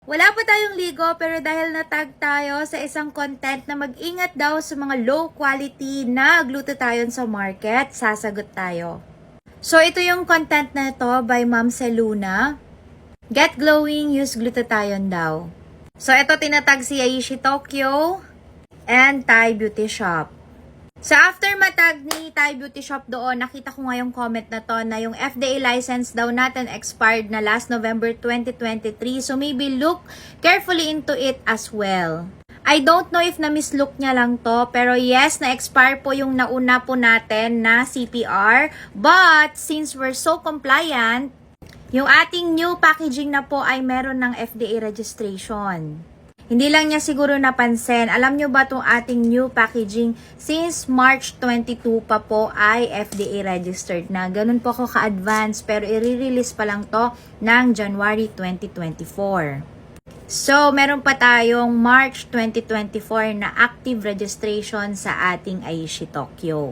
Wala pa tayong ligo pero dahil natag tayo sa isang content na mag-ingat daw sa mga low quality na glutathione sa market, sasagot tayo. So ito yung content na ito by Ma'am Seluna. Get glowing, use glutathione daw. So ito tinatag si Aishi Tokyo and Thai Beauty Shop. Sa after matag ni Thai Beauty Shop doon, nakita ko nga yung comment na to na yung FDA license daw natin expired na last November 2023. So maybe look carefully into it as well. I don't know if na-mislook niya lang to, pero yes, na-expire po yung nauna po natin na CPR. But since we're so compliant, yung ating new packaging na po ay meron ng FDA registration. Hindi lang niya siguro napansin. Alam nyo ba itong ating new packaging since March 22 pa po ay FDA registered na. Ganun po ako ka-advance pero i-release pa lang to ng January 2024. So, meron pa tayong March 2024 na active registration sa ating Aishi Tokyo.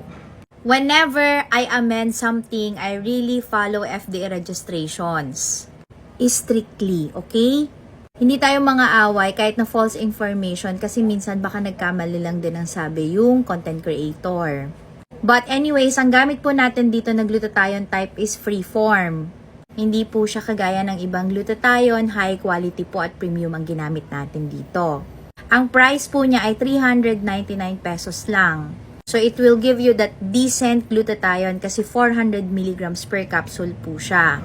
Whenever I amend something, I really follow FDA registrations. Strictly, okay? Hindi tayo mga away kahit na false information kasi minsan baka nagkamali lang din ang sabi yung content creator. But anyways, ang gamit po natin dito na glutathione type is freeform. Hindi po siya kagaya ng ibang glutathione, high quality po at premium ang ginamit natin dito. Ang price po niya ay 399 pesos lang. So it will give you that decent glutathione kasi 400 mg per capsule po siya.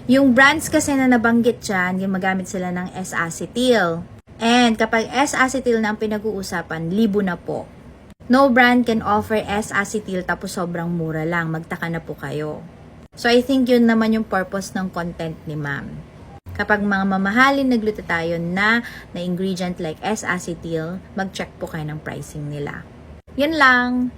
Yung brands kasi na nabanggit dyan, yung magamit sila ng S-acetyl. And kapag S-acetyl na ang pinag-uusapan, libo na po. No brand can offer S-acetyl tapos sobrang mura lang. Magtaka na po kayo. So I think yun naman yung purpose ng content ni ma'am. Kapag mga mamahalin na glutathione na ingredient like S-acetyl, mag-check po kayo ng pricing nila. Yun lang.